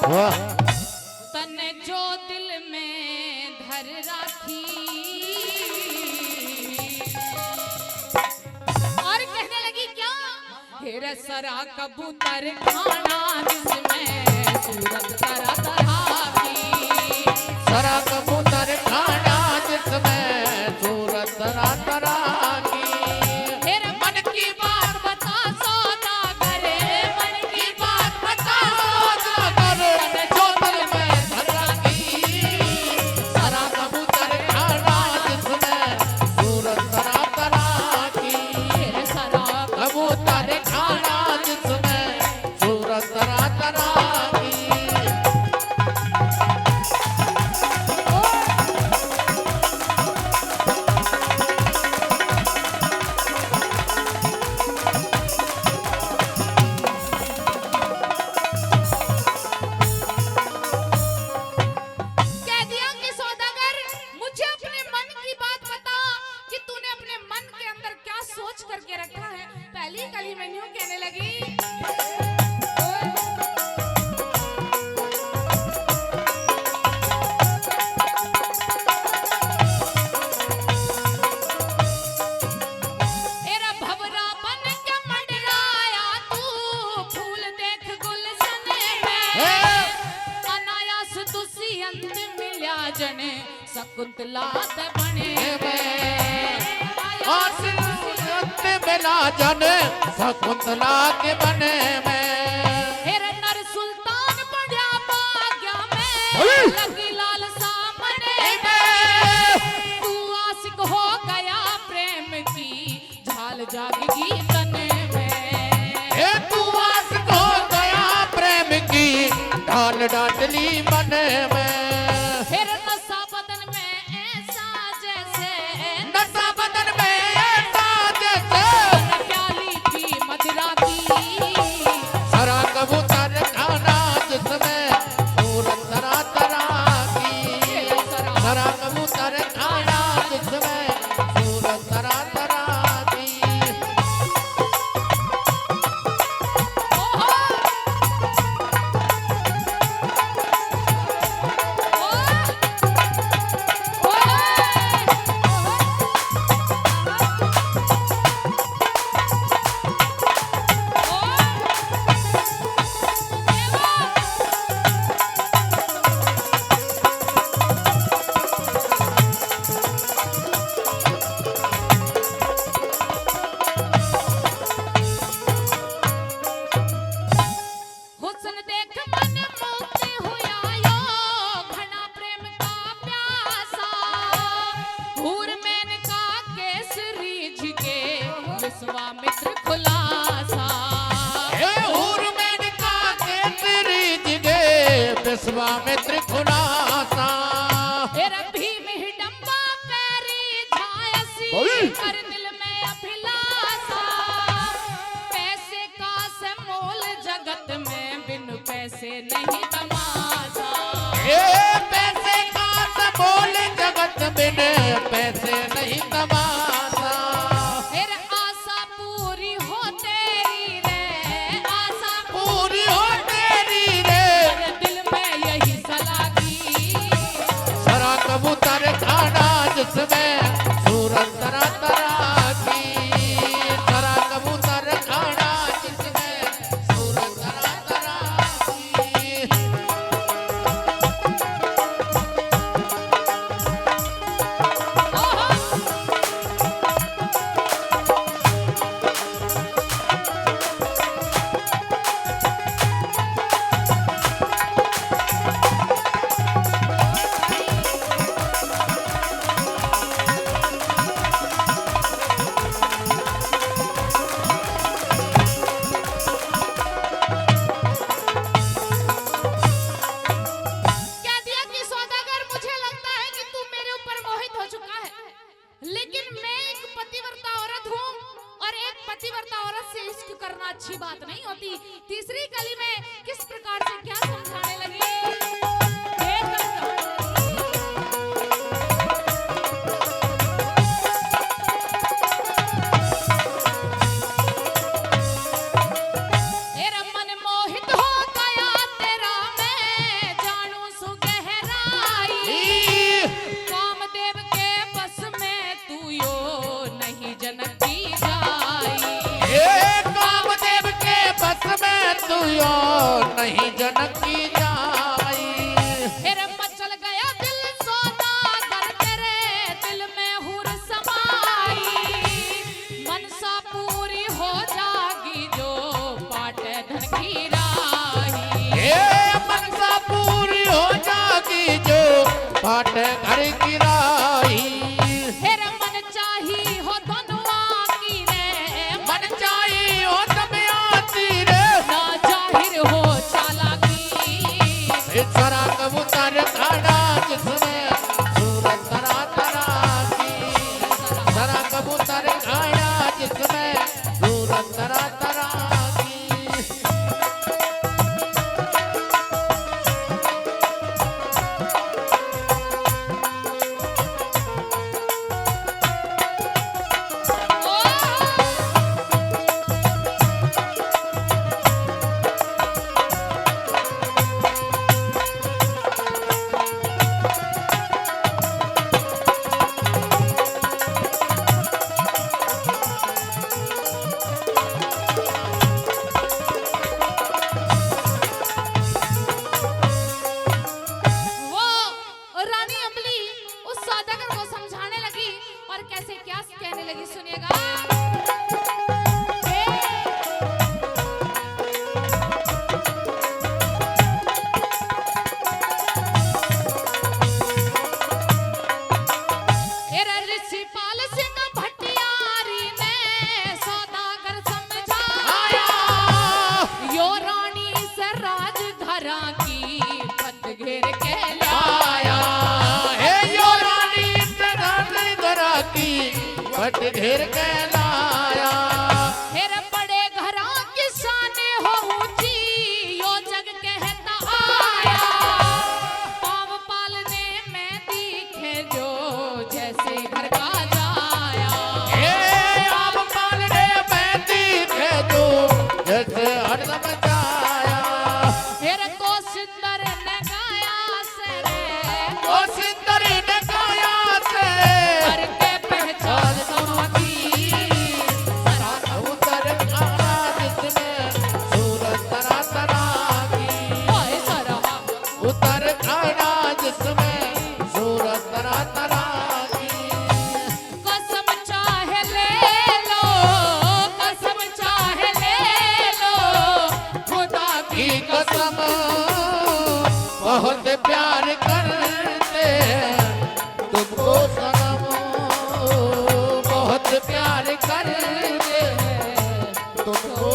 तने जो दिल में धर राखी। और कहने लगी क्या, हेरे सरा कबूतर खाना जिसमें सूरत तरह तरह की। सरा कबूतर खाना जिसमें सूरत तरह तरह की। हेरे मन की बात बता सौदागर, मन की बात बता सौदागर, जो दिल में धर राखी। सरा कबूतर खाना जिसमें सूरत तरह तरह की। हेरे सरा कबूतर खाना जिसमें सूरत तरह तरह की। कह दिया कि सौदागर मुझे अपने मन की बात बता कि तूने अपने मन के अंदर क्या सोच करके रखा है। पहली कली में यूं कहने लगी, एरा भंवरा बन के मंडराया तू, फूल देख गुलशन में। अनायास दुष्यंत मिल्या जने शकुंतला ते बने और सिंधुवंत बिना जाने शकुंतला के बने में। हेरे नर सुल्तान बढ़िया भाग्या में, लगी लाल सामने में। तू आशिक हो गया प्रेम की, झाल जागेगी तने में। हे तू आशिक हो गया प्रेम की, ढाल डांडली मन में। हेरे नशा बदन में ऐसा जैसे, नशा बदन में ऐसा जैसे प्याली थी मदिरा की। सरा कबूतर खाना जिसमें सूरत तरह तरह की। सरा कबूतर खाना जिसमें सूरत तरह तरह की। हुस्न देख मन मुग्ध हुआ यो, घना प्रेम का प्यासा। हूर मेनका केसरी झिके, विश्वामित्र खुलासा। हे हूर मेनका केसरी जिगे, विश्वामित्र खुलासा। हेरा भीम हिडम्बा पैरी झायसी, कर दिल में अभिलाषा। पैसे का से मोल जगत में, बिन पैसे नहीं तमाशा। हे पैसे का सबोल जगत बिन पैसे नहीं तमाशा। हेरा आशा पूरी हो तेरी रे, आशा पूरी हो तेरी रे, मेरे दिल में यही सलाह की। सरा कबूतर खाना जिसमें सूरत तरह तरह की। सरा कबूतर खाना जिसमें सूरत तरह तरह की। कह दिया कि सौदागर मुझे लगता है कि तू मेरे ऊपर मोहित हो चुका है, लेकिन मैं एक पतिव्रता औरत हूँ और एक पतिव्रता औरत से इश्क करना अच्छी बात नहीं होती। तीसरी कली में किस प्रकार से क्या समझाने लगी, तेरा मन मोहित हो गया तेरा मैं, लियो नहीं जनक की जाई। फिर मचल गया दिल सौदागर तेरे दिल में हुर समाई। मनसा पूरी हो जागी जो पाटे धन की राही। ये मनसा पूरी हो जागी जो पाट घर की राही। फिर मन चाही हो धनवा की रे मन चाहिए हो दमयंती रे ना जाहिर हो चालाकी। सरा कबूतर खाड़ा जिसमें सूरत तरा तरा की। सरा कबूतर खाड़ा जिसमें सूरत तरा तरा की। वो रानी अम्बली उस सौदागर को समझाने लगी और कैसे क्या कहने लगी सुनिएगा। तेरा ऋषिपाल सिंह भटियारी ने सौदागर समझाया। यो रानी से राज धरा की पत घेर के लाया। हे यो रानी रानी धरा की पट घेर के लाया। फिर बड़े घरा की शाने हो ऊंची यो जग कहता आया। पाव पालने में दिखे जो जैसे घर का जाया। हे आप पालने में दिखे जो जैसे हरदम जाया। फिर को सुंदर ने गाया से रे ओ सिंदरी ने गाया से करके पहचान समाती। सरा कबूतर खाड़ा जिसमें सूरत तरा तरा की। ओए सरहा उतर खाड़ा जिसमें सूरत तरा तरा की। कसम चाहे ले लो कसम चाहे ले लो खुदा की की कसम बहुत प्यार करते हैं तुमको सनम। बहुत प्यार करते हैं तुमको